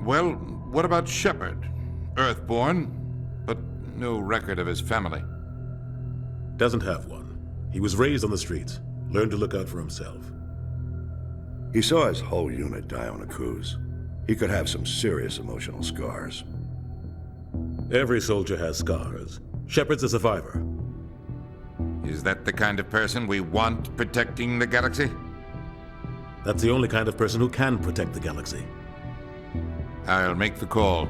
Well, what about Shepard? Earthborn, but no record of his family. Doesn't have one. He was raised on the streets. Learned to look out for himself. He saw his whole unit die on a cruise. He could have some serious emotional scars. Every soldier has scars. Shepard's a survivor. Is that the kind of person we want protecting the galaxy? That's the only kind of person who can protect the galaxy. I'll make the call.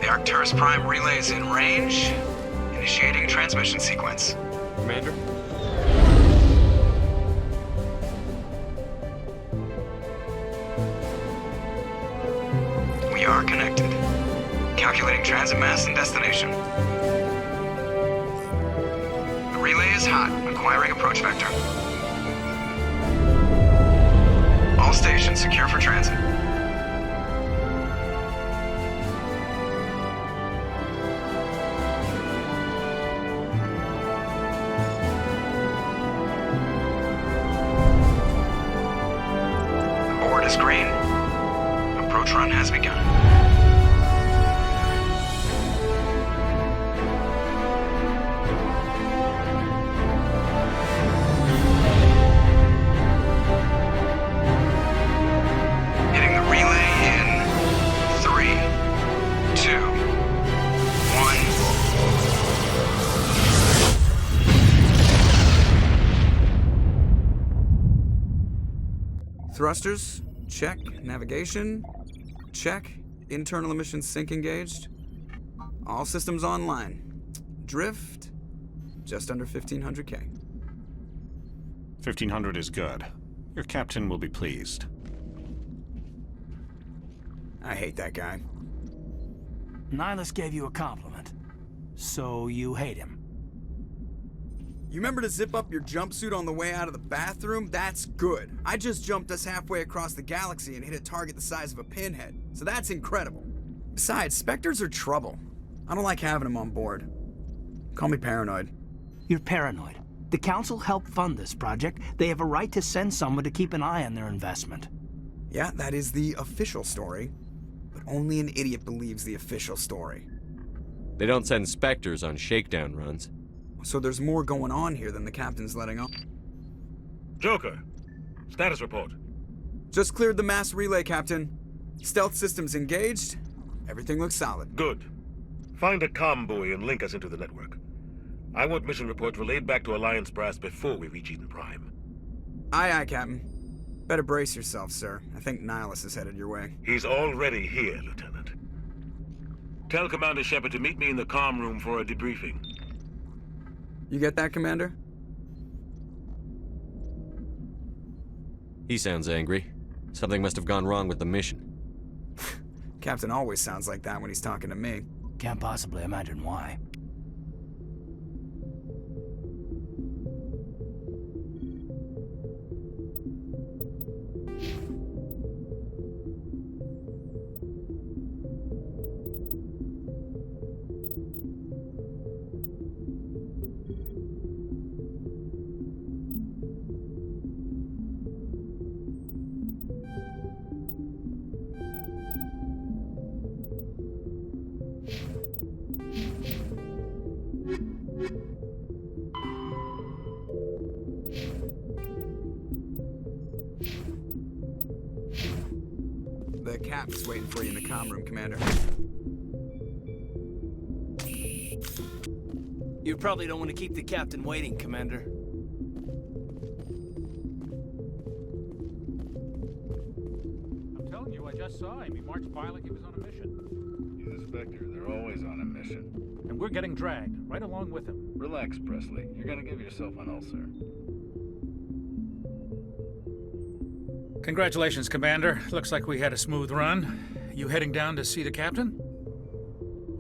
Arcturus Prime relays in range. Initiating transmission sequence. Commander? We are connected. Calculating transit mass and destination. The relay is hot. Acquiring approach vector. All stations secure for transit. Is green. Approach run has begun. Hitting the relay in 3, 2, 1. Thrusters. Check. Navigation. Check. Internal emissions sync engaged. All systems online. Drift. Just under 1500K. 1500 is good. Your captain will be pleased. I hate that guy. Nihilus gave you a compliment. So you hate him. You remember to zip up your jumpsuit on the way out of the bathroom? That's good. I just jumped us halfway across the galaxy and hit a target the size of a pinhead, so that's incredible. Besides, Spectres are trouble. I don't like having them on board. Call me paranoid. You're paranoid. The Council helped fund this project. They have a right to send someone to keep an eye on their investment. Yeah, that is the official story. But only an idiot believes the official story. They don't send Spectres on shakedown runs. So there's more going on here than the captain's letting on. Joker, status report. Just cleared the mass relay, Captain. Stealth systems engaged. Everything looks solid. Good. Find a comm buoy and link us into the network. I want mission reports relayed back to Alliance brass before we reach Eden Prime. Aye, aye, Captain. Better brace yourself, sir. I think Nihilus is headed your way. He's already here, Lieutenant. Tell Commander Shepard to meet me in the comm room for a debriefing. You get that, Commander? He sounds angry. Something must have gone wrong with the mission. Captain always sounds like that when he's talking to me. Can't possibly imagine why. The cap's waiting for you in the comm room, Commander. You probably don't want to keep the captain waiting, Commander. I'm telling you, I just saw him. He marched by like he was on a mission. He's a Spectre. They're always on a mission. And we're getting dragged, right along with him. Relax, Presley. You're gonna give yourself an ulcer. Congratulations, Commander. Looks like we had a smooth run. You heading down to see the captain?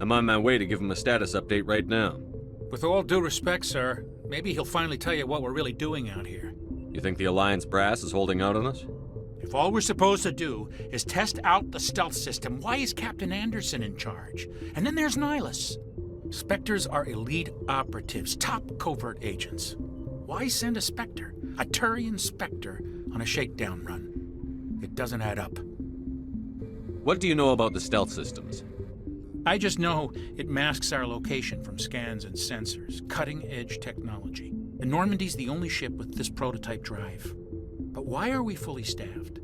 I'm on my way to give him a status update right now. With all due respect, sir, maybe he'll finally tell you what we're really doing out here. You think the Alliance brass is holding out on us? If all we're supposed to do is test out the stealth system, why is Captain Anderson in charge? And then there's Nihilus. Spectres are elite operatives, top covert agents. Why send a Spectre, a Turian Spectre, on a shakedown run? It doesn't add up. What do you know about the stealth systems? I just know it masks our location from scans and sensors, cutting-edge technology. And Normandy's the only ship with this prototype drive. But why are we fully staffed?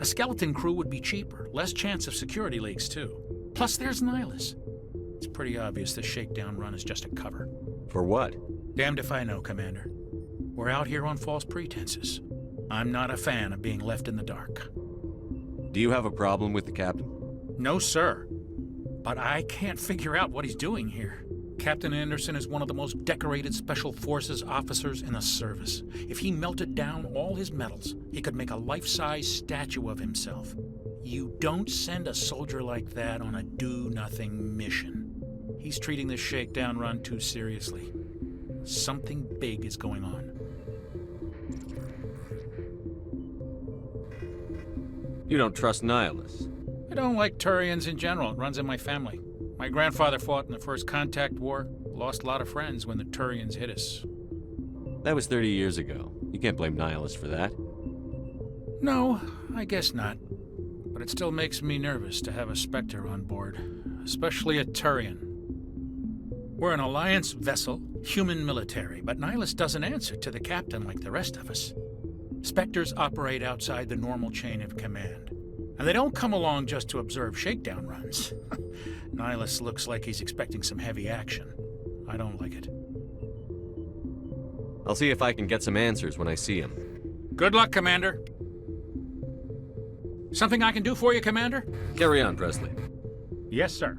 A skeleton crew would be cheaper, less chance of security leaks too. Plus there's Nihilus. It's pretty obvious this shakedown run is just a cover. For what? Damned if I know, Commander. We're out here on false pretenses. I'm not a fan of being left in the dark. Do you have a problem with the captain? No, sir. But I can't figure out what he's doing here. Captain Anderson is one of the most decorated Special Forces officers in the service. If he melted down all his medals, he could make a life-size statue of himself. You don't send a soldier like that on a do-nothing mission. He's treating this shakedown run too seriously. Something big is going on. You don't trust Nihilus? I don't like Turians in general. It runs in my family. My grandfather fought in the First Contact War. Lost a lot of friends when the Turians hit us. That was 30 years ago. You can't blame Nihilus for that. No, I guess not. But it still makes me nervous to have a Spectre on board. Especially a Turian. We're an Alliance vessel, human military, but Nihilus doesn't answer to the captain like the rest of us. Spectres operate outside the normal chain of command. And they don't come along just to observe shakedown runs. Nihilus looks like he's expecting some heavy action. I don't like it. I'll see if I can get some answers when I see him. Good luck, Commander. Something I can do for you, Commander? Carry on, Presley. Yes, sir.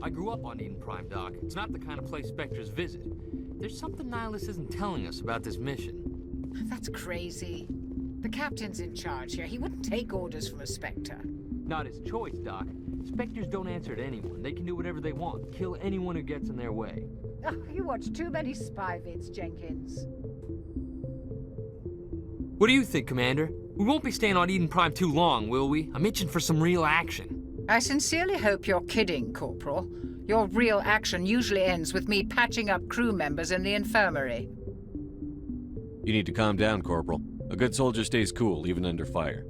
I grew up on Eden Prime, Doc. It's not the kind of place Spectres visit. There's something Nihilus isn't telling us about this mission. That's crazy. The captain's in charge here. He wouldn't take orders from a Spectre. Not his choice, Doc. Spectres don't answer to anyone. They can do whatever they want. Kill anyone who gets in their way. Oh, you watch too many spy vids, Jenkins. What do you think, Commander? We won't be staying on Eden Prime too long, will we? I'm itching for some real action. I sincerely hope you're kidding, Corporal. Your real action usually ends with me patching up crew members in the infirmary. You need to calm down, Corporal. A good soldier stays cool, even under fire.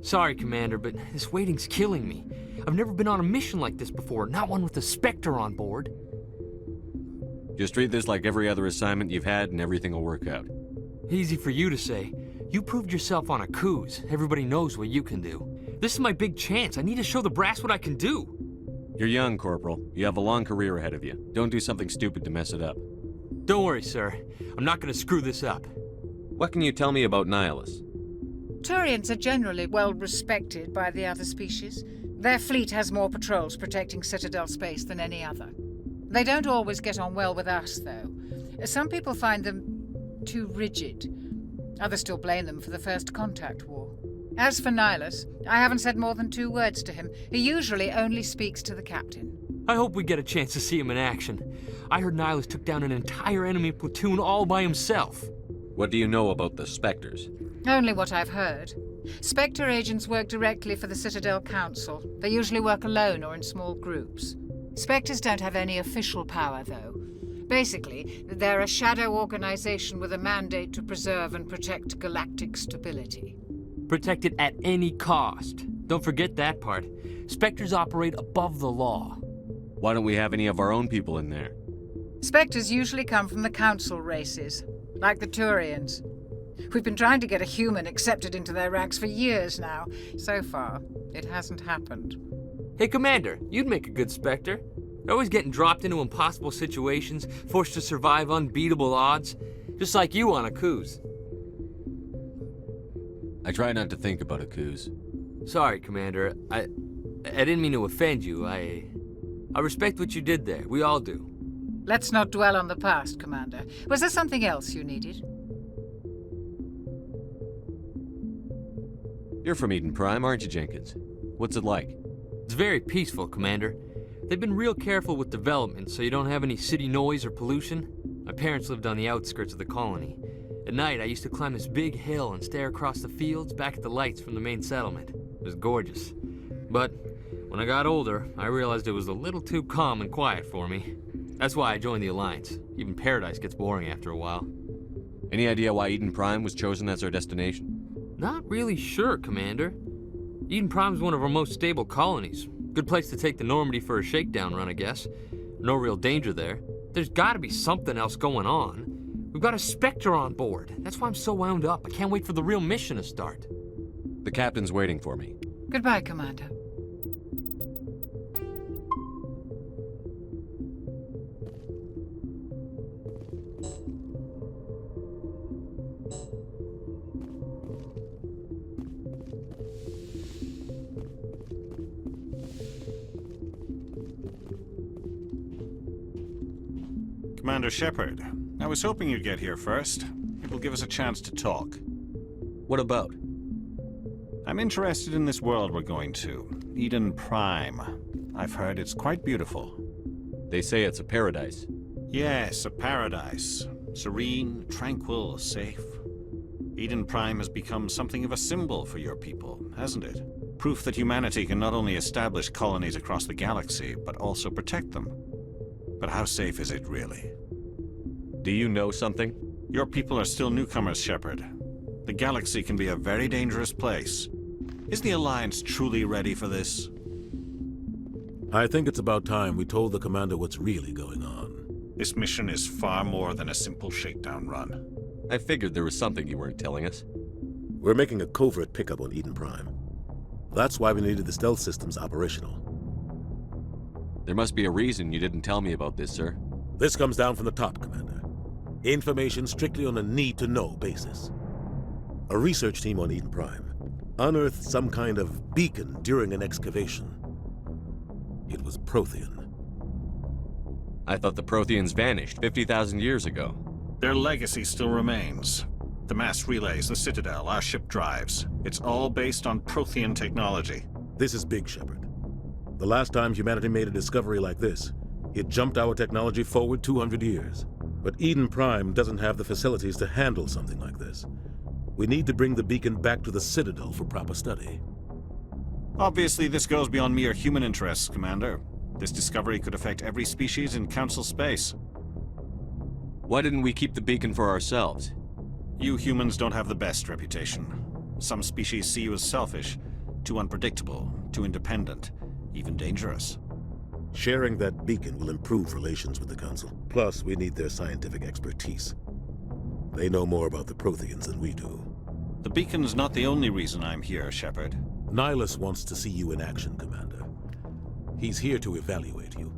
Sorry, Commander, but this waiting's killing me. I've never been on a mission like this before, not one with a Spectre on board. Just treat this like every other assignment you've had and everything will work out. Easy for you to say. You proved yourself on Akuz. Everybody knows what you can do. This is my big chance. I need to show the brass what I can do. You're young, Corporal. You have a long career ahead of you. Don't do something stupid to mess it up. Don't worry, sir. I'm not going to screw this up. What can you tell me about Nihilus? Turians are generally well respected by the other species. Their fleet has more patrols protecting Citadel space than any other. They don't always get on well with us, though. Some people find them too rigid. Others still blame them for the First Contact War. As for Nihilus, I haven't said more than 2 words to him. He usually only speaks to the captain. I hope we get a chance to see him in action. I heard Nihilus took down an entire enemy platoon all by himself. What do you know about the Spectres? Only what I've heard. Spectre agents work directly for the Citadel Council. They usually work alone or in small groups. Spectres don't have any official power, though. Basically, they're a shadow organization with a mandate to preserve and protect galactic stability. Protect it at any cost. Don't forget that part. Spectres operate above the law. Why don't we have any of our own people in there? Spectres usually come from the Council races, like the Turians. We've been trying to get a human accepted into their ranks for years now. So far, it hasn't happened. Hey, Commander, you'd make a good Spectre. They're always getting dropped into impossible situations, forced to survive unbeatable odds. Just like you on Akuz. I try not to think about Akuz. Sorry, Commander. I didn't mean to offend you. I respect what you did there. We all do. Let's not dwell on the past, Commander. Was there something else you needed? You're from Eden Prime, aren't you, Jenkins? What's it like? It's very peaceful, Commander. They've been real careful with development so you don't have any city noise or pollution. My parents lived on the outskirts of the colony. At night, I used to climb this big hill and stare across the fields back at the lights from the main settlement. It was gorgeous. But when I got older, I realized it was a little too calm and quiet for me. That's why I joined the Alliance. Even Paradise gets boring after a while. Any idea why Eden Prime was chosen as our destination? Not really sure, Commander. Eden Prime's one of our most stable colonies. Good place to take the Normandy for a shakedown run, I guess. No real danger there. There's gotta be something else going on. We've got a Spectre on board. That's why I'm so wound up. I can't wait for the real mission to start. The captain's waiting for me. Goodbye, Commander. Commander Shepard, I was hoping you'd get here first. It will give us a chance to talk. What about? I'm interested in this world we're going to, Eden Prime. I've heard it's quite beautiful. They say it's a paradise. Yes, a paradise. Serene, tranquil, safe. Eden Prime has become something of a symbol for your people, hasn't it? Proof that humanity can not only establish colonies across the galaxy, but also protect them. But how safe is it, really? Do you know something? Your people are still newcomers, Shepard. The galaxy can be a very dangerous place. Is the Alliance truly ready for this? I think it's about time we told the Commander what's really going on. This mission is far more than a simple shakedown run. I figured there was something you weren't telling us. We're making a covert pickup on Eden Prime. That's why we needed the stealth systems operational. There must be a reason you didn't tell me about this, sir. This comes down from the top, Commander. Information strictly on a need-to-know basis. A research team on Eden Prime unearthed some kind of beacon during an excavation. It was Prothean. I thought the Protheans vanished 50,000 years ago. Their legacy still remains. The mass relays, the Citadel, our ship drives. It's all based on Prothean technology. This is big, Shepard. The last time humanity made a discovery like this, it jumped our technology forward 200 years. But Eden Prime doesn't have the facilities to handle something like this. We need to bring the beacon back to the Citadel for proper study. Obviously, this goes beyond mere human interests, Commander. This discovery could affect every species in Council space. Why didn't we keep the beacon for ourselves? You humans don't have the best reputation. Some species see you as selfish, too unpredictable, too independent, even dangerous. Sharing that beacon will improve relations with the Council. Plus, we need their scientific expertise. They know more about the Protheans than we do. The beacon's not the only reason I'm here, Shepard. Nihilus wants to see you in action, Commander. He's here to evaluate you.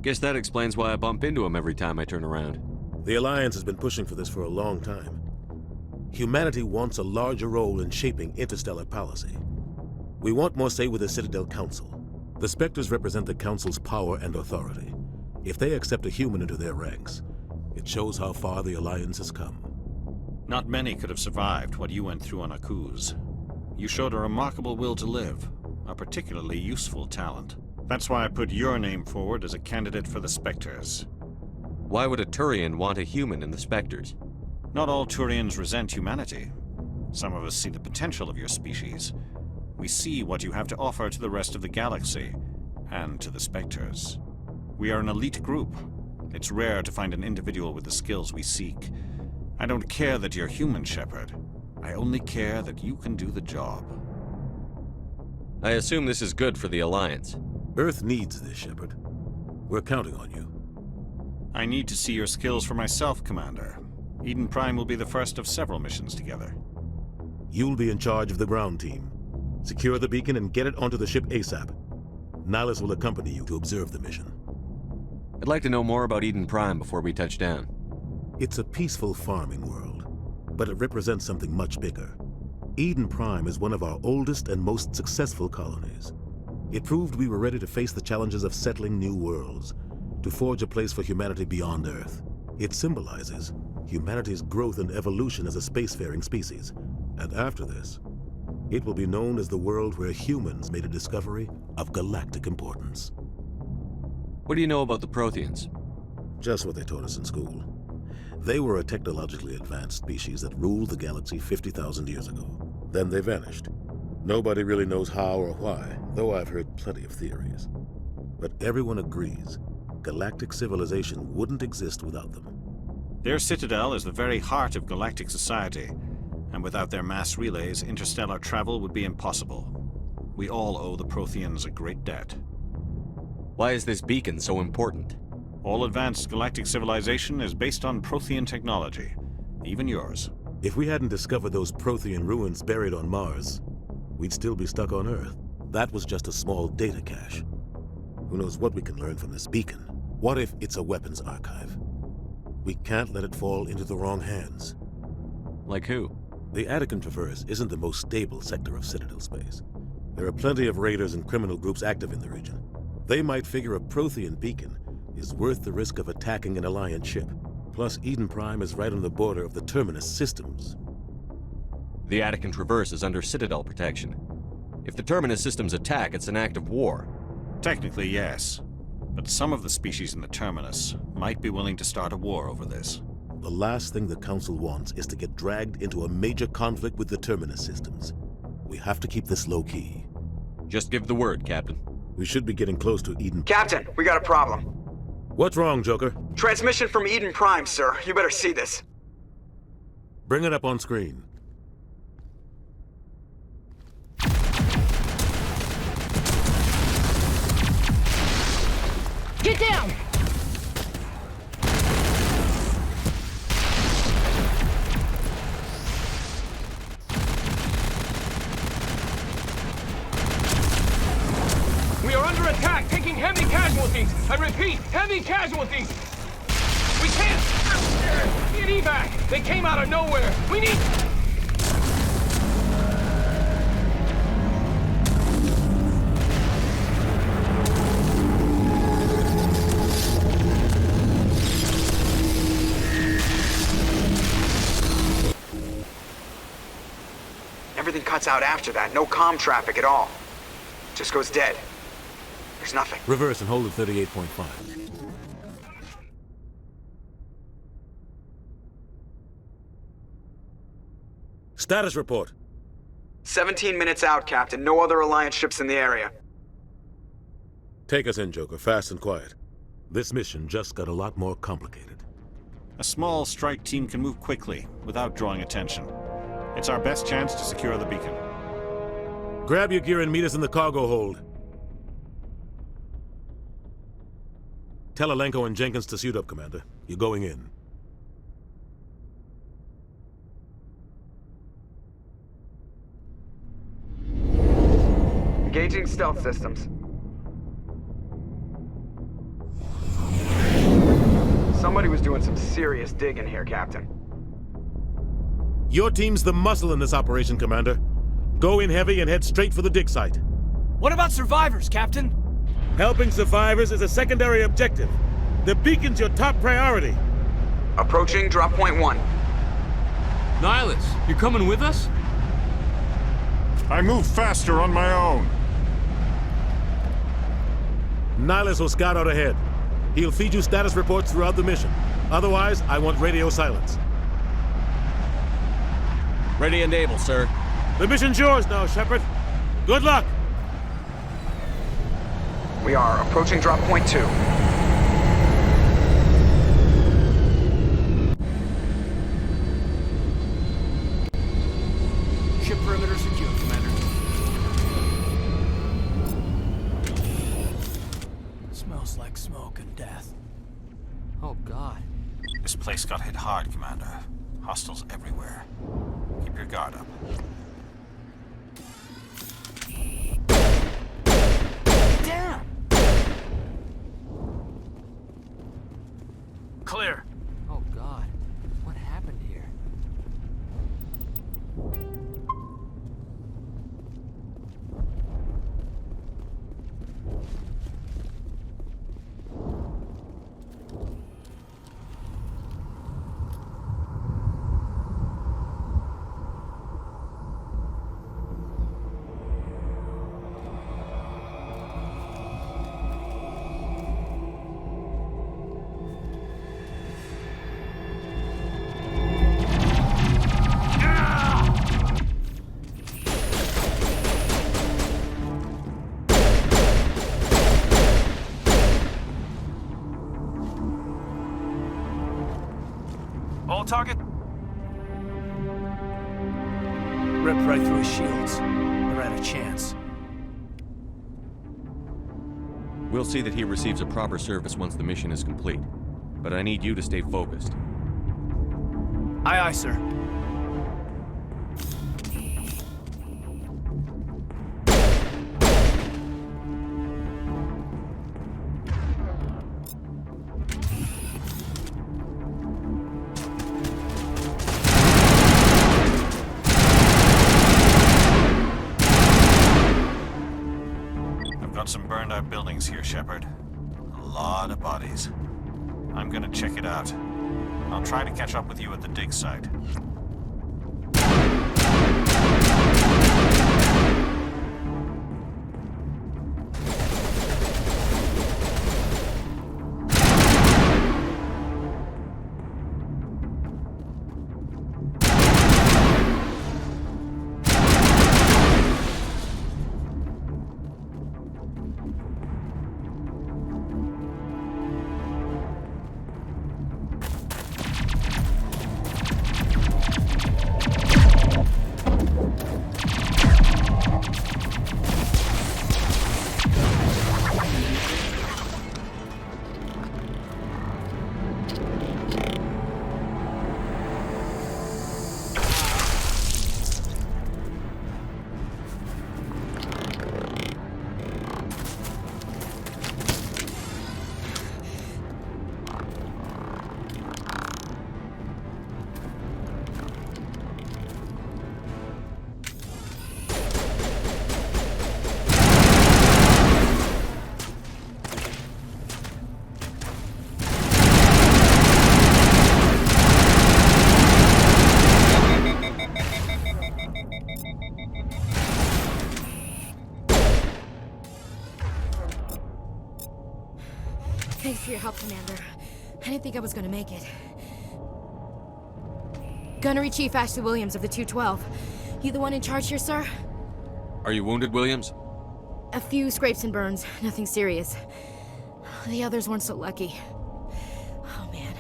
Guess that explains why I bump into him every time I turn around. The Alliance has been pushing for this for a long time. Humanity wants a larger role in shaping interstellar policy. We want more say with the Citadel Council. The Spectres represent the Council's power and authority. If they accept a human into their ranks, it shows how far the Alliance has come. Not many could have survived what you went through on Akuz. You showed a remarkable will to live, a particularly useful talent. That's why I put your name forward as a candidate for the Spectres. Why would a Turian want a human in the Spectres? Not all Turians resent humanity. Some of us see the potential of your species. We see what you have to offer to the rest of the galaxy, and to the Spectres. We are an elite group. It's rare to find an individual with the skills we seek. I don't care that you're human, Shepard. I only care that you can do the job. I assume this is good for the Alliance. Earth needs this, Shepard. We're counting on you. I need to see your skills for myself, Commander. Eden Prime will be the first of several missions together. You'll be in charge of the ground team. Secure the beacon and get it onto the ship ASAP. Nihilus will accompany you to observe the mission. I'd like to know more about Eden Prime before we touch down. It's a peaceful farming world, but it represents something much bigger. Eden Prime is one of our oldest and most successful colonies. It proved we were ready to face the challenges of settling new worlds, to forge a place for humanity beyond Earth. It symbolizes humanity's growth and evolution as a spacefaring species. And after this, It will be known as the world where humans made a discovery of galactic importance. What do you know about the Protheans? Just what they taught us in school. They were a technologically advanced species that ruled the galaxy 50,000 years ago. Then they vanished. Nobody really knows how or why, though I've heard plenty of theories. But everyone agrees galactic civilization wouldn't exist without them. Their citadel is the very heart of galactic society, and without their mass relays, interstellar travel would be impossible. We all owe the Protheans a great debt. Why is this beacon so important? All advanced galactic civilization is based on Prothean technology, even yours. If we hadn't discovered those Prothean ruins buried on Mars, we'd still be stuck on Earth. That was just a small data cache. Who knows what we can learn from this beacon? What if it's a weapons archive? We can't let it fall into the wrong hands. Like who? The Attican Traverse isn't the most stable sector of Citadel space. There are plenty of raiders and criminal groups active in the region. They might figure a Prothean beacon is worth the risk of attacking an Alliance ship. Plus, Eden Prime is right on the border of the Terminus systems. The Attican Traverse is under Citadel protection. If the Terminus systems attack, it's an act of war. Technically, yes. But some of the species in the Terminus might be willing to start a war over this. The last thing the Council wants is to get dragged into a major conflict with the Terminus systems. We have to keep this low-key. Just give the word, Captain. We should be getting close to Eden. Captain, we got a problem. What's wrong, Joker? Transmission from Eden Prime, sir. You better see this. Bring it up on screen. Get down! We are under attack, taking heavy casualties. I repeat, heavy casualties. We can't get evac. They came out of nowhere. We need... Everything cuts out after that. No comm traffic at all. Just goes dead. There's nothing. Reverse and hold at 38.5. Status report. 17 minutes out, Captain. No other Alliance ships in the area. Take us in, Joker, fast and quiet. This mission just got a lot more complicated. A small strike team can move quickly, without drawing attention. It's our best chance to secure the beacon. Grab your gear and meet us in the cargo hold. Tell Alenko and Jenkins to suit up, Commander. You're going in. Engaging stealth systems. Somebody was doing some serious digging here, Captain. Your team's the muscle in this operation, Commander. Go in heavy and head straight for the dig site. What about survivors, Captain? Helping survivors is a secondary objective. The beacon's your top priority. Approaching drop point 1. Nihilus, you coming with us? I move faster on my own. Nihilus will scout out ahead. He'll feed you status reports throughout the mission. Otherwise, I want radio silence. Ready and able, sir. The mission's yours now, Shepard. Good luck! We are approaching drop point 2. Ship perimeter secure, Commander. Smells like smoke and death. Oh, God. This place got hit hard, Commander. Hostiles everywhere. Keep your guard up. Damn! Clear. Oh, God. What happened here? All target? Ripped right through his shields. Never had a chance. We'll see that he receives a proper service once the mission is complete. But I need you to stay focused. Aye, aye, sir. I've got some burned out buildings here, Shepard. A lot of bodies. I'm gonna check it out. I'll try to catch up with you at the dig site. Thanks for your help, Commander. I didn't think I was gonna make it. Gunnery Chief Ashley Williams of the 212. You the one in charge here, sir? Are you wounded, Williams? A few scrapes and burns, nothing serious. The others weren't so lucky. Oh man.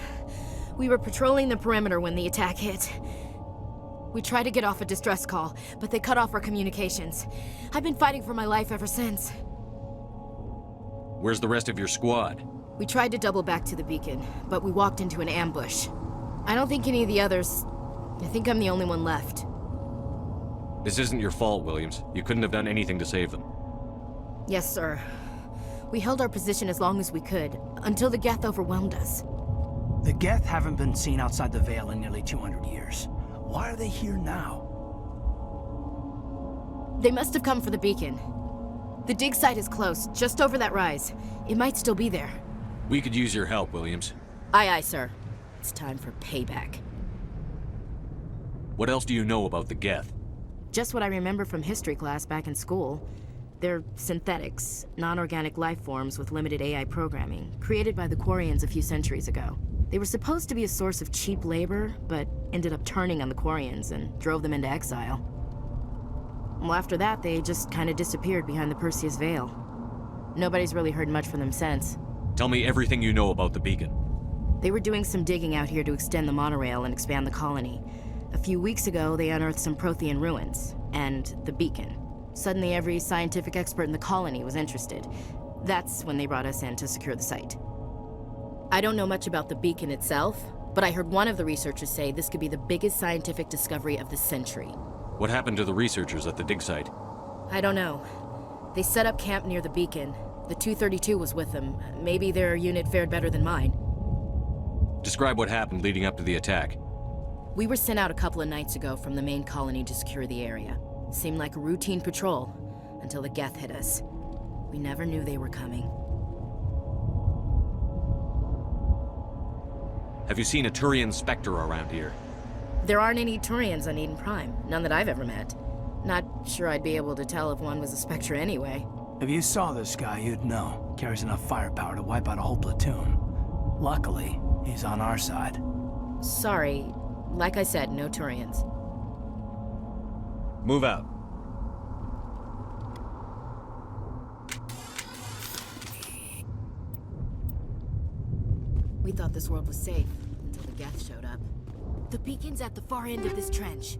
We were patrolling the perimeter when the attack hit. We tried to get off a distress call, but they cut off our communications. I've been fighting for my life ever since. Where's the rest of your squad? We tried to double back to the beacon, but we walked into an ambush. I don't think any of the others... I think I'm the only one left. This isn't your fault, Williams. You couldn't have done anything to save them. Yes, sir. We held our position as long as we could, until the Geth overwhelmed us. The Geth haven't been seen outside the Veil in nearly 200 years. Why are they here now? They must have come for the beacon. The dig site is close, just over that rise. It might still be there. We could use your help, Williams. Aye, aye, sir. It's time for payback. What else do you know about the Geth? Just what I remember from history class back in school. They're synthetics, non-organic life forms with limited AI programming, created by the Quarians a few centuries ago. They were supposed to be a source of cheap labor, but ended up turning on the Quarians and drove them into exile. Well, after that, they just kind of disappeared behind the Perseus Veil. Nobody's really heard much from them since. Tell me everything you know about the beacon. They were doing some digging out here to extend the monorail and expand the colony. A few weeks ago, they unearthed some Prothean ruins, and the beacon. Suddenly, every scientific expert in the colony was interested. That's when they brought us in to secure the site. I don't know much about the beacon itself, but I heard one of the researchers say this could be the biggest scientific discovery of the century. What happened to the researchers at the dig site? I don't know. They set up camp near the beacon. The 232 was with them. Maybe their unit fared better than mine. Describe what happened leading up to the attack. We were sent out a couple of nights ago from the main colony to secure the area. Seemed like a routine patrol, until the Geth hit us. We never knew they were coming. Have you seen a Turian Spectre around here? There aren't any Turians on Eden Prime. None that I've ever met. Not sure I'd be able to tell if one was a Spectre anyway. If you saw this guy, you'd know. Carries enough firepower to wipe out a whole platoon. Luckily, he's on our side. Sorry. Like I said, no Turians. Move out. We thought this world was safe until the Geth showed up. The beacon's at the far end of this trench.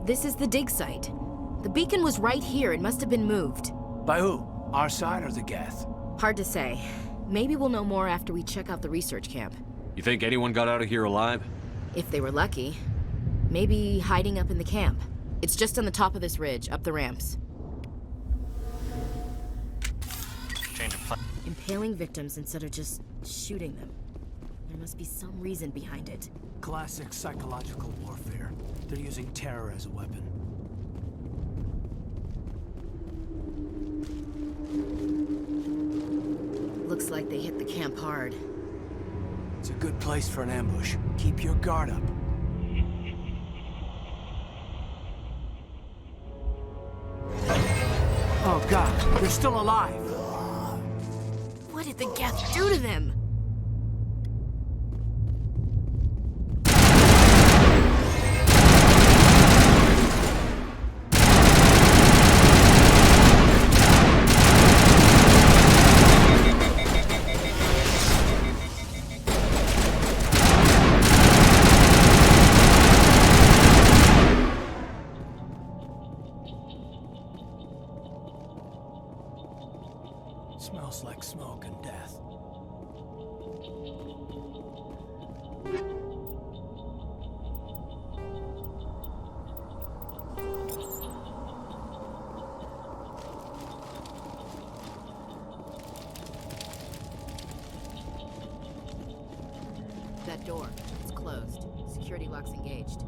This is the dig site. The beacon was right here. It must have been moved. By who? Our side or the Geth? Hard to say. Maybe we'll know more after we check out the research camp. You think anyone got out of here alive? If they were lucky. Maybe hiding up in the camp. It's just on the top of this ridge, up the ramps. Change of plan. Impaling victims instead of just shooting them. There must be some reason behind it. Classic psychological warfare. They're using terror as a weapon. Looks like they hit the camp hard. It's a good place for an ambush. Keep your guard up. Oh god, they're still alive! What did the Geth do to them? Smells like smoke and death. That door. It's closed. Security lock's engaged.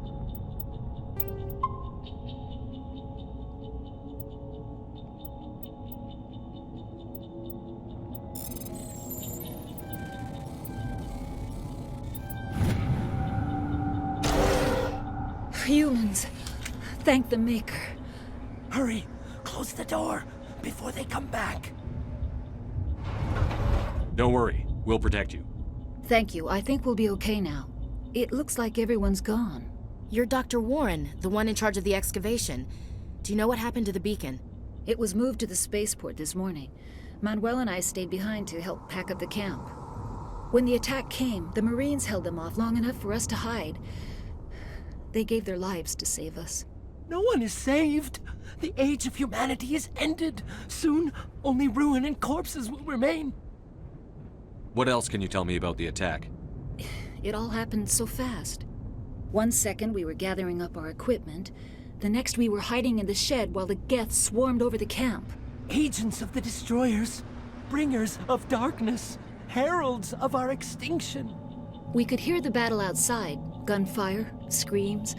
Humans. Thank the Maker. Hurry! Close the door before they come back. Don't worry. We'll protect you. Thank you. I think we'll be okay now. It looks like everyone's gone. You're Dr. Warren, the one in charge of the excavation. Do you know what happened to the beacon? It was moved to the spaceport this morning. Manuel and I stayed behind to help pack up the camp. When the attack came, the Marines held them off long enough for us to hide. They gave their lives to save us. No one is saved. The age of humanity is ended. Soon, only ruin and corpses will remain. What else can you tell me about the attack? It all happened so fast. 1 second we were gathering up our equipment. The next we were hiding in the shed while the Geth swarmed over the camp. Agents of the Destroyers. Bringers of darkness. Heralds of our extinction. We could hear the battle outside. Gunfire, screams.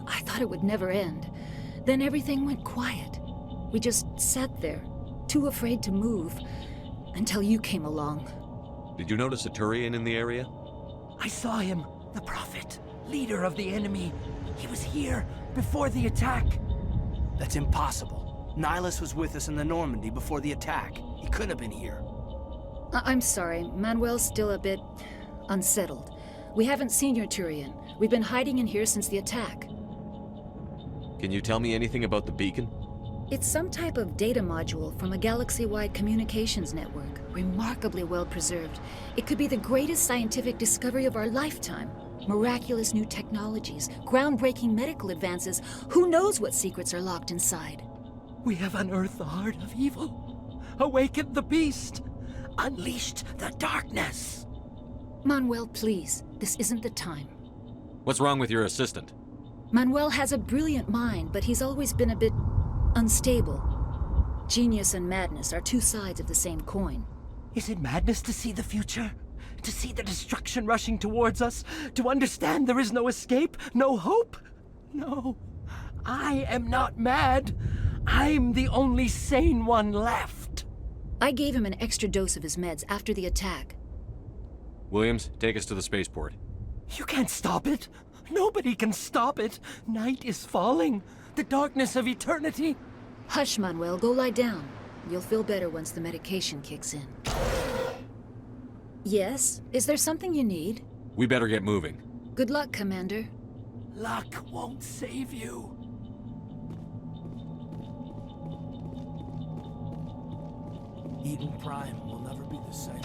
I thought it would never end. Then everything went quiet. We just sat there, too afraid to move, until you came along. Did you notice a Turian in the area? I saw him, the Prophet, leader of the enemy. He was here before the attack. That's impossible. Nihilus was with us in the Normandy before the attack. He couldn't have been here. I'm sorry. Manuel's still a bit unsettled. We haven't seen your Turian. We've been hiding in here since the attack. Can you tell me anything about the beacon? It's some type of data module from a galaxy-wide communications network, remarkably well preserved. It could be the greatest scientific discovery of our lifetime. Miraculous new technologies, groundbreaking medical advances. Who knows what secrets are locked inside? We have unearthed the heart of evil, awakened the beast, unleashed the darkness. Manuel, please, this isn't the time. What's wrong with your assistant? Manuel has a brilliant mind, but he's always been a bit unstable. Genius and madness are two sides of the same coin. Is it madness to see the future? To see the destruction rushing towards us? To understand there is no escape? No hope? No. I am not mad. I'm the only sane one left. I gave him an extra dose of his meds after the attack. Williams, take us to the spaceport. You can't stop it. Nobody can stop it. Night is falling. The darkness of eternity. Hush, Manuel. Go lie down. You'll feel better once the medication kicks in. Yes? Is there something you need? We better get moving. Good luck, Commander. Luck won't save you. Eden Prime will never be the same.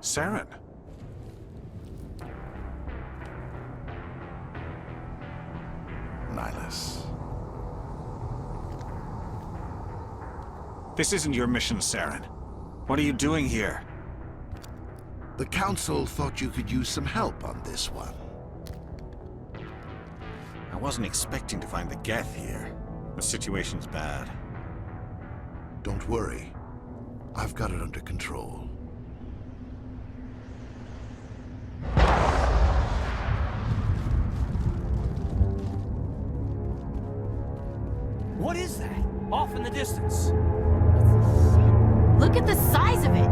Saren. Nihilus. This isn't your mission, Saren. What are you doing here? The Council thought you could use some help on this one. I wasn't expecting to find the Geth here. The situation's bad. Don't worry. I've got it under control. What is that? Off in the distance. Look at the size of it!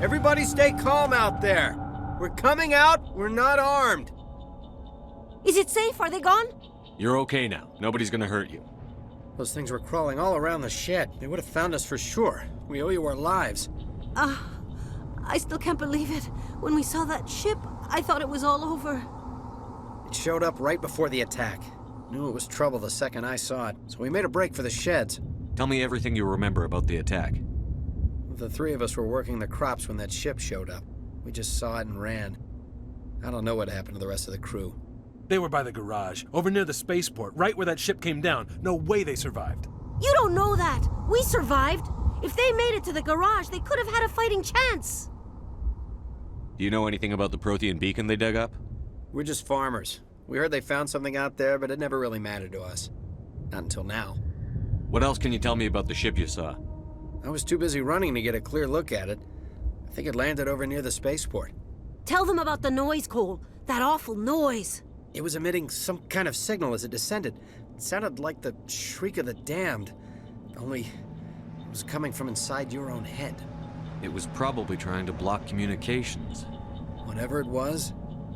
Everybody stay calm out there. We're coming out, we're not armed. Is it safe? Are they gone? You're okay now. Nobody's gonna hurt you. Those things were crawling all around the shed. They would have found us for sure. We owe you our lives. I still can't believe it. When we saw that ship, I thought it was all over. It showed up right before the attack. Knew it was trouble the second I saw it, so we made a break for the sheds. Tell me everything you remember about the attack. The three of us were working the crops when that ship showed up. We just saw it and ran. I don't know what happened to the rest of the crew. They were by the garage, over near the spaceport, right where that ship came down. No way they survived. You don't know that. We survived. If they made it to the garage, they could have had a fighting chance. Do you know anything about the Prothean beacon they dug up? We're just farmers. We heard they found something out there, but it never really mattered to us. Not until now. What else can you tell me about the ship you saw? I was too busy running to get a clear look at it. I think it landed over near the spaceport. Tell them about the noise, Cole. That awful noise. It was emitting some kind of signal as it descended. It sounded like the shriek of the damned. Only it was coming from inside your own head. It was probably trying to block communications. Whatever it was,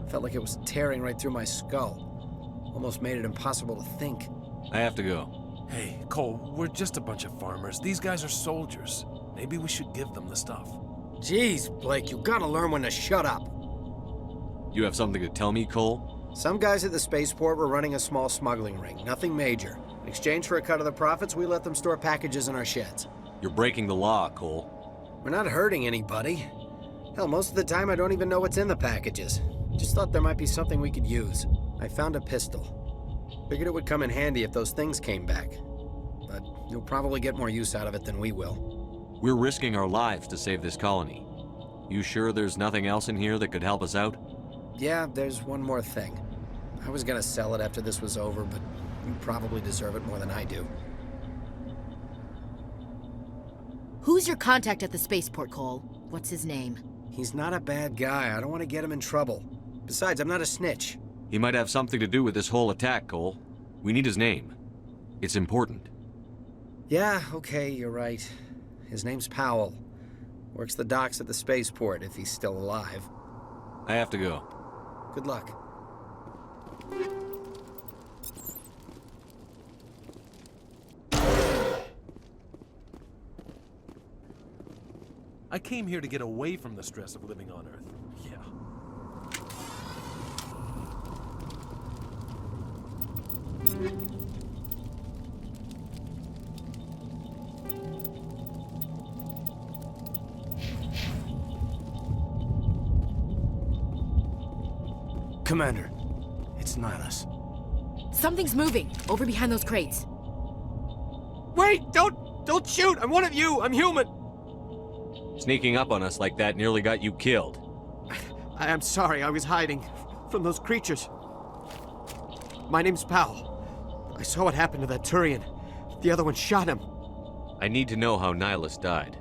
felt like it was tearing right through my skull. Almost made it impossible to think. I have to go. Hey, Cole, we're just a bunch of farmers. These guys are soldiers. Maybe we should give them the stuff. Jeez, Blake, you gotta learn when to shut up. You have something to tell me, Cole? Some guys at the spaceport were running a small smuggling ring, nothing major. In exchange for a cut of the profits, we let them store packages in our sheds. You're breaking the law, Cole. We're not hurting anybody. Hell, most of the time I don't even know what's in the packages. Just thought there might be something we could use. I found a pistol. Figured it would come in handy if those things came back. But you'll probably get more use out of it than we will. We're risking our lives to save this colony. You sure there's nothing else in here that could help us out? Yeah, there's one more thing. I was gonna sell it after this was over, but you probably deserve it more than I do. Who's your contact at the spaceport, Cole? What's his name? He's not a bad guy. I don't want to get him in trouble. Besides, I'm not a snitch. He might have something to do with this whole attack, Cole. We need his name. It's important. Yeah, okay, you're right. His name's Powell. Works the docks at the spaceport, if he's still alive. I have to go. Good luck. I came here to get away from the stress of living on Earth. Yeah. Commander, it's Nihilus. Something's moving, over behind those crates. Wait! Don't shoot! I'm one of you! I'm human! Sneaking up on us like that nearly got you killed. I'm sorry, I was hiding from those creatures. My name's Powell. I saw what happened to that Turian. The other one shot him. I need to know how Nihilus died.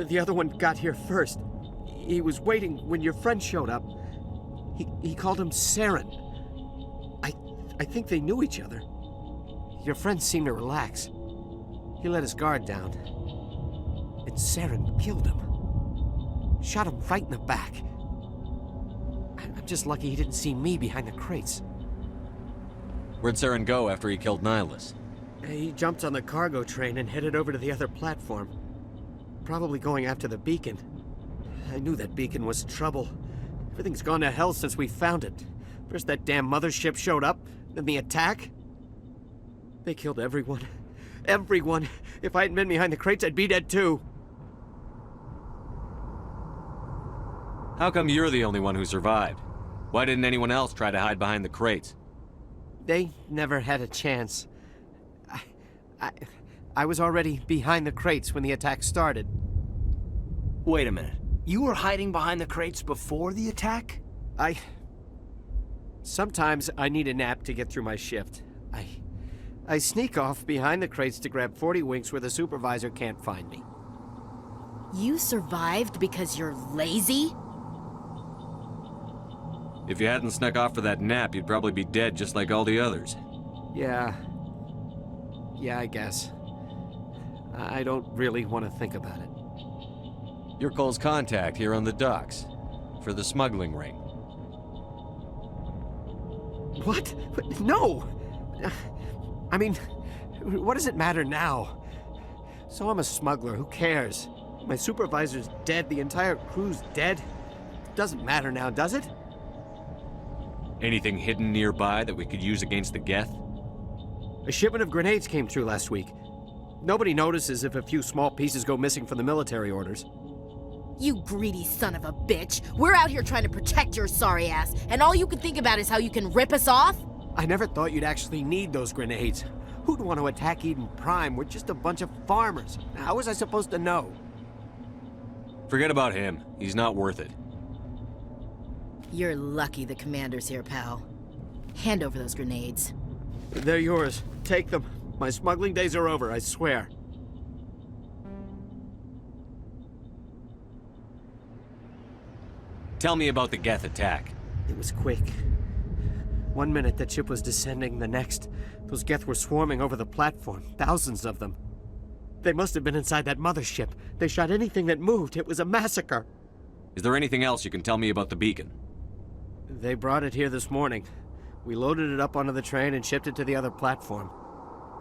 The other one got here first. He was waiting when your friend showed up. He called him Saren. I think they knew each other. Your friend seemed to relax. He let his guard down. And Saren killed him. Shot him right in the back. I'm just lucky he didn't see me behind the crates. Where'd Saren go after he killed Nihilus? He jumped on the cargo train and headed over to the other platform. Probably going after the beacon. I knew that beacon was trouble. Everything's gone to hell since we found it. First that damn mothership showed up, then the attack. They killed everyone. Everyone. If I hadn't been behind the crates, I'd be dead too. How come you're the only one who survived? Why didn't anyone else try to hide behind the crates? They never had a chance. I was already behind the crates when the attack started. Wait a minute. You were hiding behind the crates before the attack? Sometimes I need a nap to get through my shift. I sneak off behind the crates to grab 40 winks where the supervisor can't find me. You survived because you're lazy? If you hadn't snuck off for that nap, you'd probably be dead just like all the others. Yeah, I guess. I don't really want to think about it. You're Cole's contact here on the docks. For the smuggling ring. What? No! I mean, what does it matter now? So I'm a smuggler, who cares? My supervisor's dead, the entire crew's dead. It doesn't matter now, does it? Anything hidden nearby that we could use against the Geth? A shipment of grenades came through last week. Nobody notices if a few small pieces go missing from the military orders. You greedy son of a bitch. We're out here trying to protect your sorry ass, and all you can think about is how you can rip us off? I never thought you'd actually need those grenades. Who'd want to attack Eden Prime? We're just a bunch of farmers. How was I supposed to know? Forget about him. He's not worth it. You're lucky the commander's here, pal. Hand over those grenades. They're yours. Take them. My smuggling days are over, I swear. Tell me about the Geth attack. It was quick. 1 minute that ship was descending, the next, those Geth were swarming over the platform. Thousands of them. They must have been inside that mothership. They shot anything that moved. It was a massacre. Is there anything else you can tell me about the beacon? They brought it here this morning. We loaded it up onto the train and shipped it to the other platform.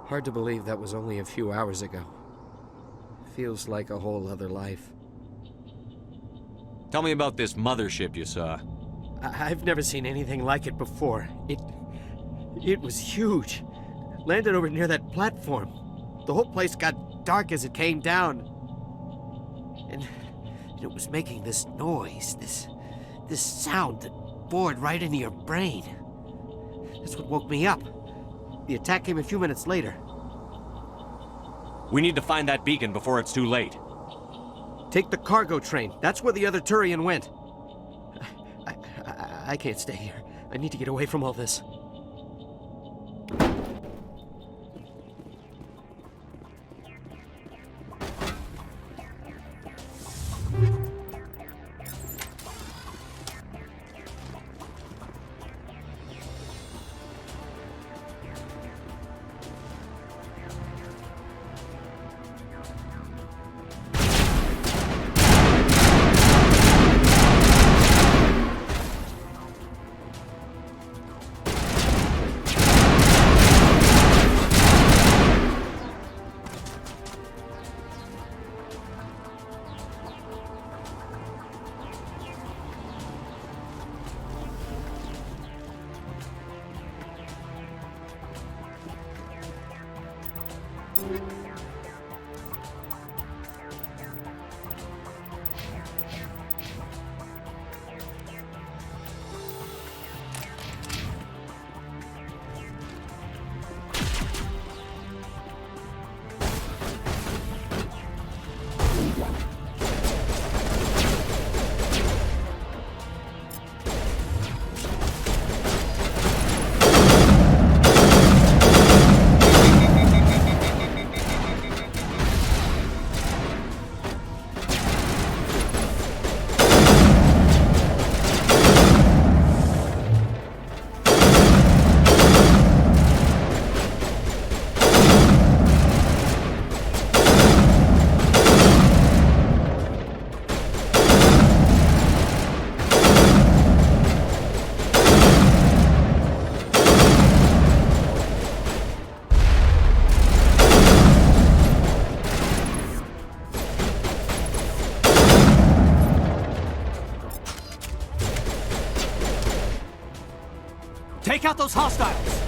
Hard to believe that was only a few hours ago. Feels like a whole other life. Tell me about this mothership you saw. I've never seen anything like it before. It was huge. Landed over near that platform. The whole place got dark as it came down. And it was making this noise, this sound that bored right into your brain. That's what woke me up. The attack came a few minutes later. We need to find that beacon before it's too late. Take the cargo train. That's where the other Turian went. I can't stay here. I need to get away from all this. Take out those hostiles!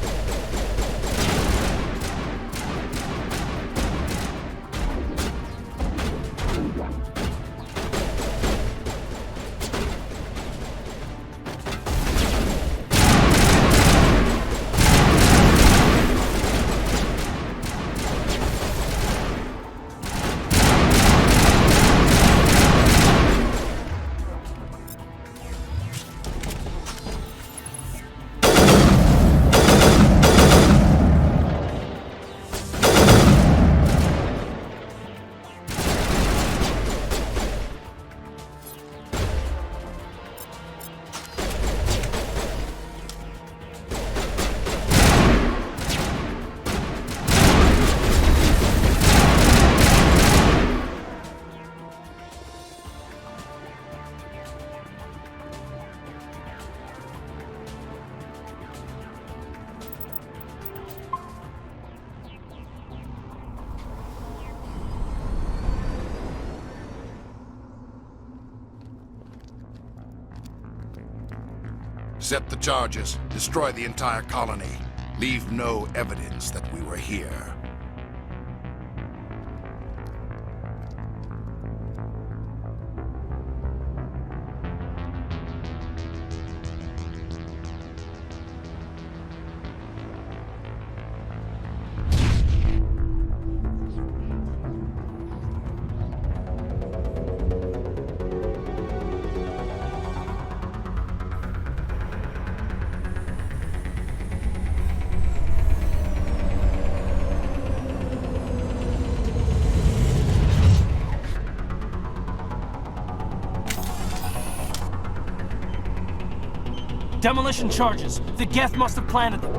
Set the charges. Destroy the entire colony. Leave no evidence that we were here. Demolition charges. The Geth must have planted them.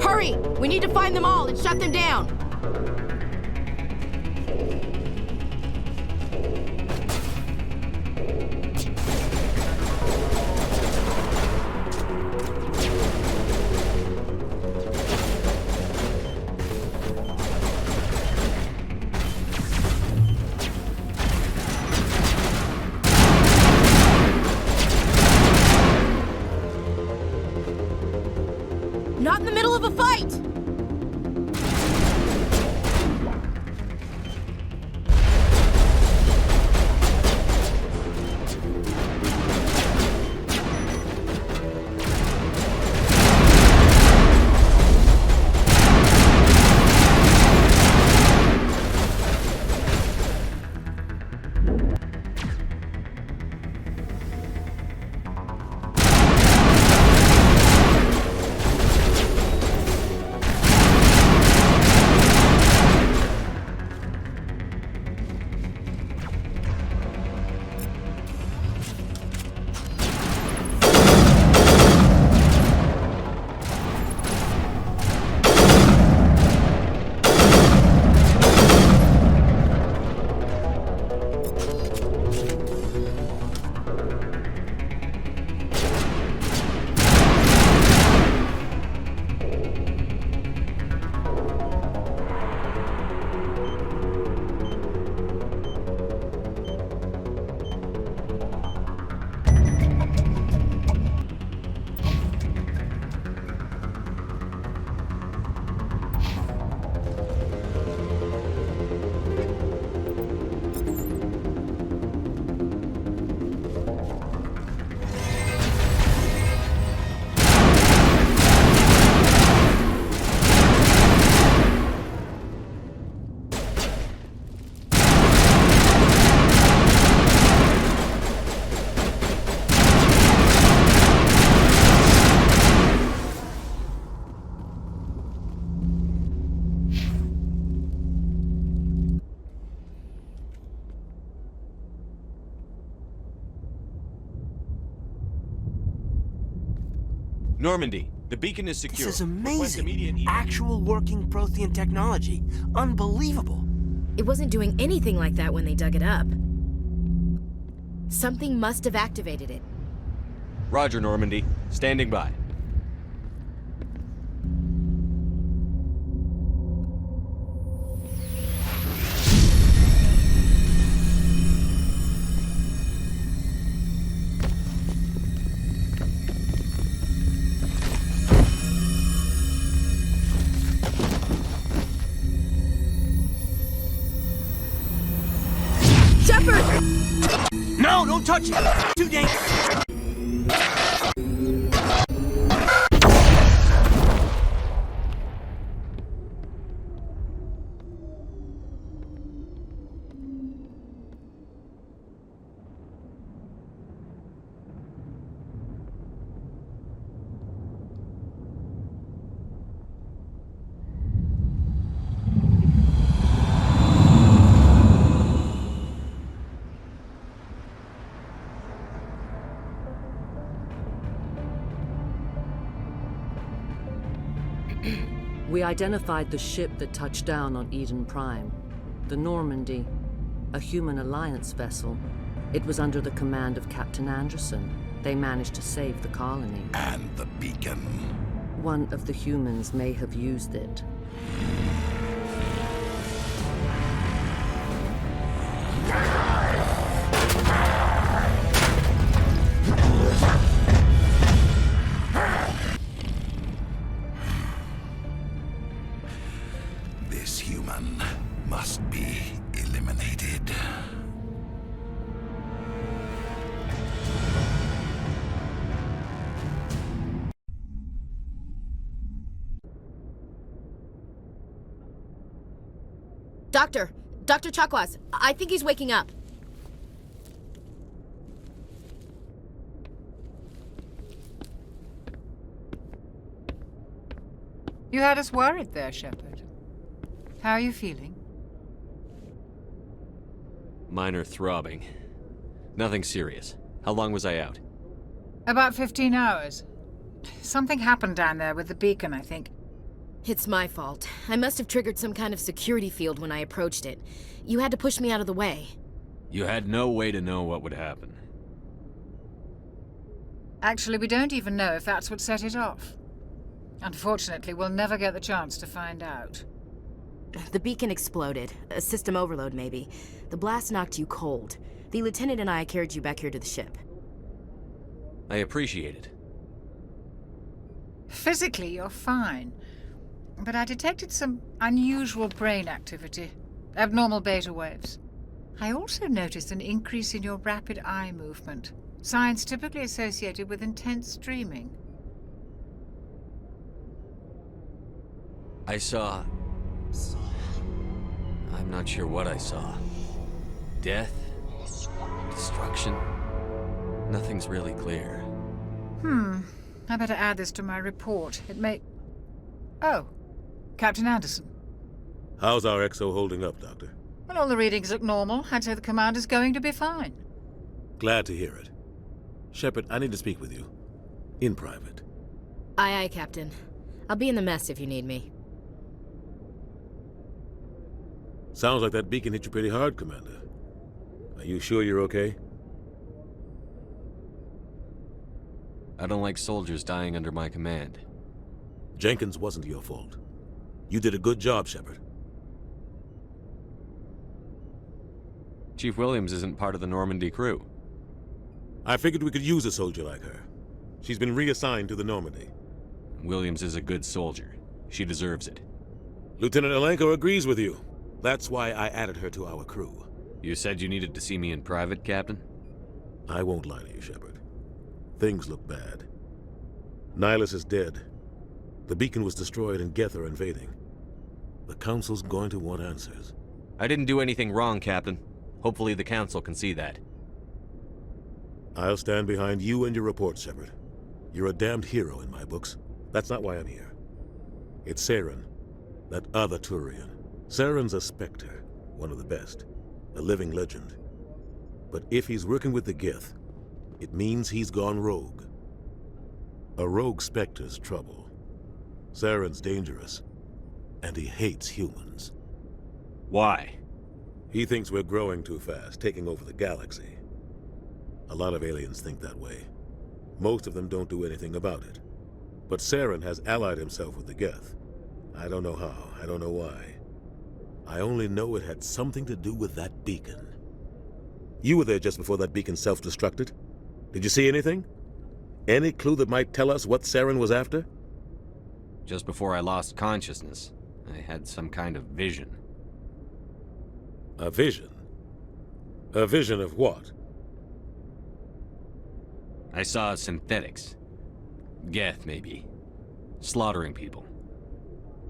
Hurry! We need to find them all and shut them down! Normandy, the beacon is secure. This is Request immediate amazing. Actual working Prothean technology. Unbelievable. It wasn't doing anything like that when they dug it up. Something must have activated it. Roger, Normandy. Standing by. No, don't touch it! Too dangerous! We identified the ship that touched down on Eden Prime. The Normandy, a human alliance vessel. It was under the command of Captain Anderson. They managed to save the colony. And the beacon. One of the humans may have used it. This human must be eliminated. Dr. Chakwas, I think he's waking up. You had us worried there, Shepard. How are you feeling? Minor throbbing. Nothing serious. How long was I out? About 15 hours. Something happened down there with the beacon, I think. It's my fault. I must have triggered some kind of security field when I approached it. You had to push me out of the way. You had no way to know what would happen. Actually, we don't even know if that's what set it off. Unfortunately, we'll never get the chance to find out. The beacon exploded. A system overload, maybe. The blast knocked you cold. The lieutenant and I carried you back here to the ship. I appreciate it. Physically, you're fine. But I detected some unusual brain activity. Abnormal beta waves. I also noticed an increase in your rapid eye movement. Signs typically associated with intense dreaming. I saw... I'm not sure what I saw. Death? Destruction? Nothing's really clear. I better add this to my report. It may... Oh, Captain Anderson. How's our XO holding up, Doctor? Well, all the readings look normal. I'd say the commander's going to be fine. Glad to hear it. Shepard, I need to speak with you. In private. Aye, Captain. I'll be in the mess if you need me. Sounds like that beacon hit you pretty hard, Commander. Are you sure you're okay? I don't like soldiers dying under my command. Jenkins wasn't your fault. You did a good job, Shepard. Chief Williams isn't part of the Normandy crew. I figured we could use a soldier like her. She's been reassigned to the Normandy. Williams is a good soldier. She deserves it. Lieutenant Alenko agrees with you. That's why I added her to our crew. You said you needed to see me in private, Captain? I won't lie to you, Shepard. Things look bad. Nihilus is dead. The beacon was destroyed and Geth are invading. The Council's going to want answers. I didn't do anything wrong, Captain. Hopefully the Council can see that. I'll stand behind you and your report, Shepard. You're a damned hero in my books. That's not why I'm here. It's Saren, that other Turian. Saren's a Spectre, one of the best. A living legend. But if he's working with the Geth, it means he's gone rogue. A rogue Spectre's trouble. Saren's dangerous, and he hates humans. Why? He thinks we're growing too fast, taking over the galaxy. A lot of aliens think that way. Most of them don't do anything about it. But Saren has allied himself with the Geth. I don't know how, I don't know why. I only know it had something to do with that beacon. You were there just before that beacon self-destructed. Did you see anything? Any clue that might tell us what Saren was after? Just before I lost consciousness, I had some kind of vision. A vision? A vision of what? I saw synthetics. Geth, maybe. Slaughtering people.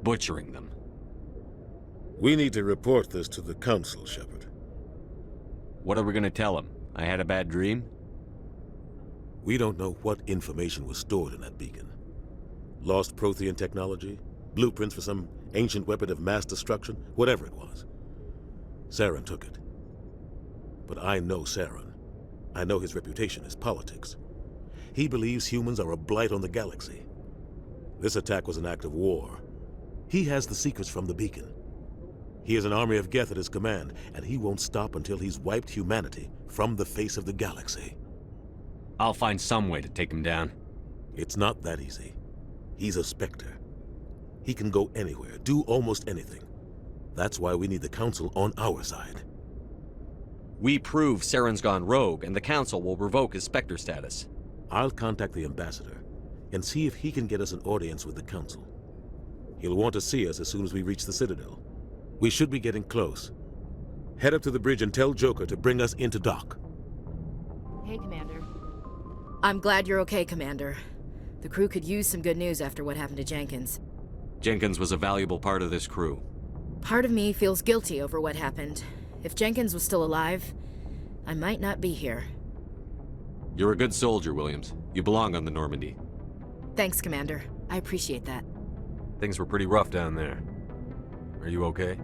Butchering them. We need to report this to the Council, Shepard. What are we gonna tell them? I had a bad dream? We don't know what information was stored in that beacon. Lost Prothean technology? Blueprints for some ancient weapon of mass destruction? Whatever it was. Saren took it. But I know Saren. I know his reputation is politics. He believes humans are a blight on the galaxy. This attack was an act of war. He has the secrets from the beacon. He has an army of Geth at his command, and he won't stop until he's wiped humanity from the face of the galaxy. I'll find some way to take him down. It's not that easy. He's a Spectre. He can go anywhere, do almost anything. That's why we need the Council on our side. We prove Saren's gone rogue, and the Council will revoke his Spectre status. I'll contact the Ambassador and see if he can get us an audience with the Council. He'll want to see us as soon as we reach the Citadel. We should be getting close. Head up to the bridge and tell Joker to bring us into dock. Hey, Commander. I'm glad you're okay, Commander. The crew could use some good news after what happened to Jenkins. Jenkins was a valuable part of this crew. Part of me feels guilty over what happened. If Jenkins was still alive, I might not be here. You're a good soldier, Williams. You belong on the Normandy. Thanks, Commander. I appreciate that. Things were pretty rough down there. Are you okay?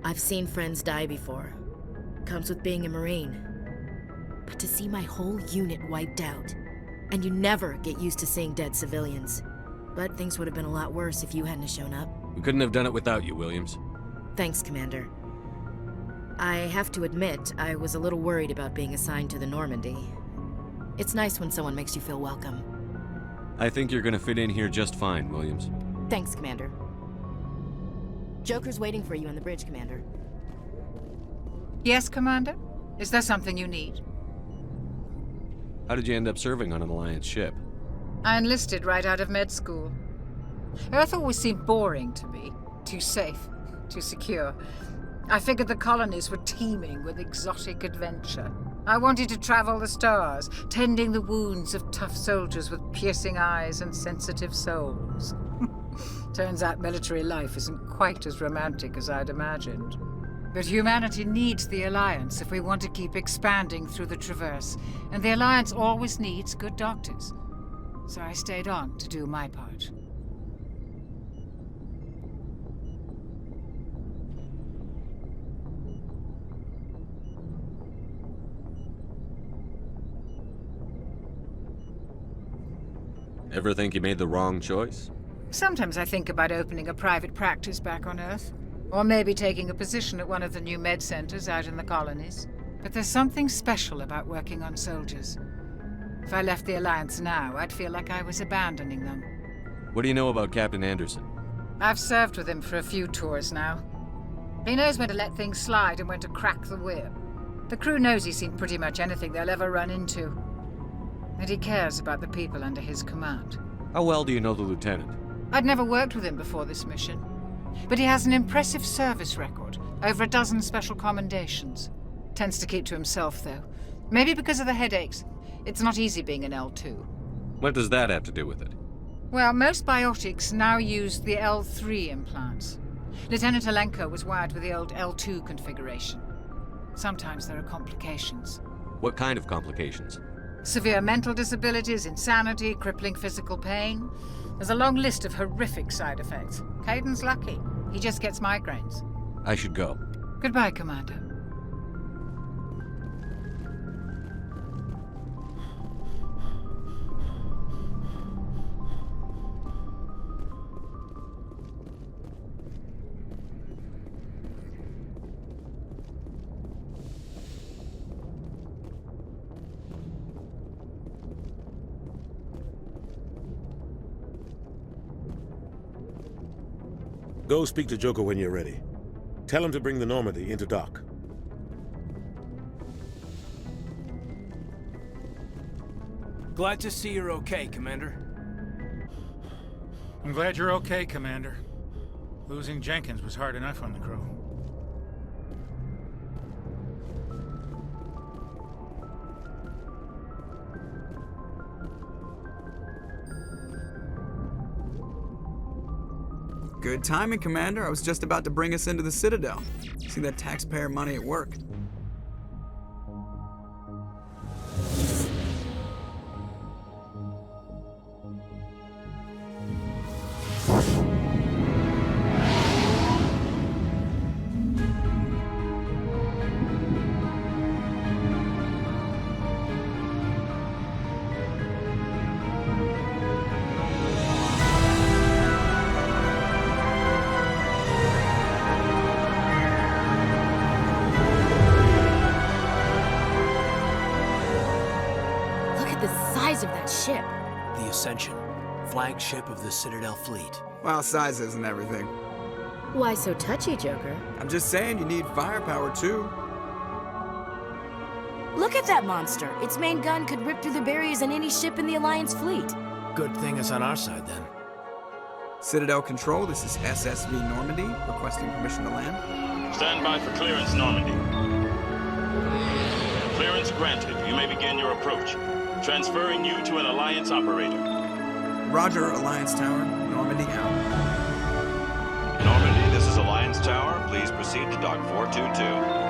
I've seen friends die before. Comes with being a Marine. But to see my whole unit wiped out, and you never get used to seeing dead civilians. But things would have been a lot worse if you hadn't shown up. We couldn't have done it without you, Williams. Thanks, Commander. I have to admit, I was a little worried about being assigned to the Normandy. It's nice when someone makes you feel welcome. I think you're gonna fit in here just fine, Williams. Thanks, Commander. Joker's waiting for you on the bridge, Commander. Yes, Commander? Is there something you need? How did you end up serving on an Alliance ship? I enlisted right out of med school. Earth always seemed boring to me. Too safe, too secure. I figured the colonies were teeming with exotic adventure. I wanted to travel the stars, tending the wounds of tough soldiers with piercing eyes and sensitive souls. Turns out military life isn't quite as romantic as I'd imagined. But humanity needs the Alliance if we want to keep expanding through the Traverse, and the Alliance always needs good doctors. So I stayed on to do my part. Ever think you made the wrong choice? Sometimes I think about opening a private practice back on Earth. Or maybe taking a position at one of the new med centers out in the colonies. But there's something special about working on soldiers. If I left the Alliance now, I'd feel like I was abandoning them. What do you know about Captain Anderson? I've served with him for a few tours now. He knows when to let things slide and when to crack the whip. The crew knows he's seen pretty much anything they'll ever run into. And he cares about the people under his command. How well do you know the Lieutenant? I'd never worked with him before this mission. But he has an impressive service record, over a dozen special commendations. Tends to keep to himself, though. Maybe because of the headaches. It's not easy being an L2. What does that have to do with it? Well, most biotics now use the L3 implants. Lieutenant Alenko was wired with the old L2 configuration. Sometimes there are complications. What kind of complications? Severe mental disabilities, insanity, crippling physical pain. There's a long list of horrific side effects. Caden's lucky. He just gets migraines. I should go. Goodbye, Commander. Go speak to Joker when you're ready. Tell him to bring the Normandy into dock. Glad to see you're okay, Commander. I'm glad you're okay, Commander. Losing Jenkins was hard enough on the crew. Good timing, Commander. I was just about to bring us into the Citadel. See that taxpayer money at work. Of that ship. The Ascension, flagship of the Citadel fleet. Well, size isn't everything. Why so touchy, Joker? I'm just saying you need firepower too. Look at that monster. Its main gun could rip through the barriers in any ship in the Alliance fleet. Good thing it's on our side then. Citadel Control, this is SSV Normandy, requesting permission to land. Stand by for clearance, Normandy. Clearance granted. You may begin your approach. Transferring you to an Alliance operator. Roger, Alliance Tower. Normandy out. Normandy, this is Alliance Tower. Please proceed to Dock 422.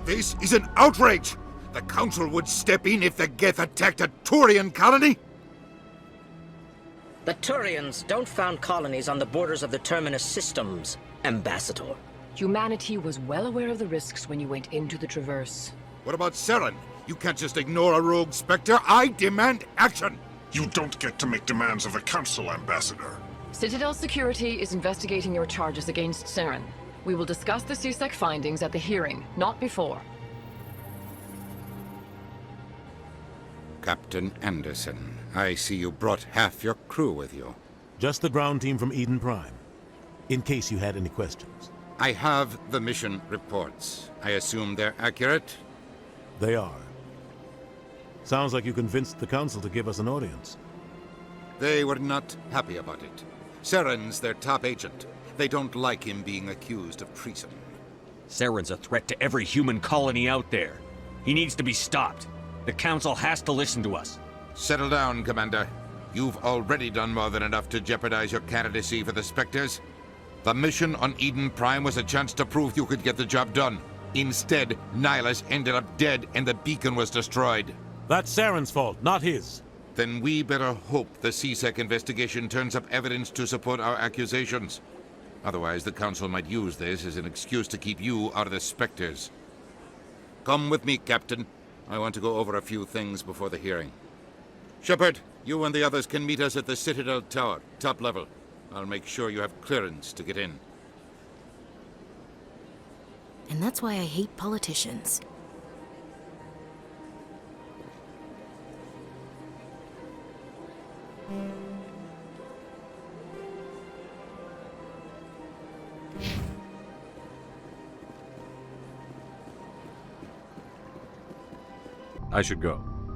This is an outrage! The Council would step in if the Geth attacked a Turian colony? The Turians don't found colonies on the borders of the Terminus systems, Ambassador. Humanity was well aware of the risks when you went into the Traverse. What about Saren? You can't just ignore a rogue Spectre. I demand action! You don't get to make demands of the Council, Ambassador. Citadel Security is investigating your charges against Saren. We will discuss the CSEC findings at the hearing, not before. Captain Anderson, I see you brought half your crew with you. Just the ground team from Eden Prime, in case you had any questions. I have the mission reports. I assume they're accurate? They are. Sounds like you convinced the Council to give us an audience. They were not happy about it. Saren's their top agent. They don't like him being accused of treason. Saren's a threat to every human colony out there. He needs to be stopped. The Council has to listen to us. Settle down, Commander. You've already done more than enough to jeopardize your candidacy for the Spectres. The mission on Eden Prime was a chance to prove you could get the job done. Instead, Nihilus ended up dead and the beacon was destroyed. That's Saren's fault, not his. Then we better hope the CSEC investigation turns up evidence to support our accusations. Otherwise, the Council might use this as an excuse to keep you out of the Spectres. Come with me, Captain. I want to go over a few things before the hearing. Shepard, you and the others can meet us at the Citadel Tower, top level. I'll make sure you have clearance to get in. And that's why I hate politicians. I should go.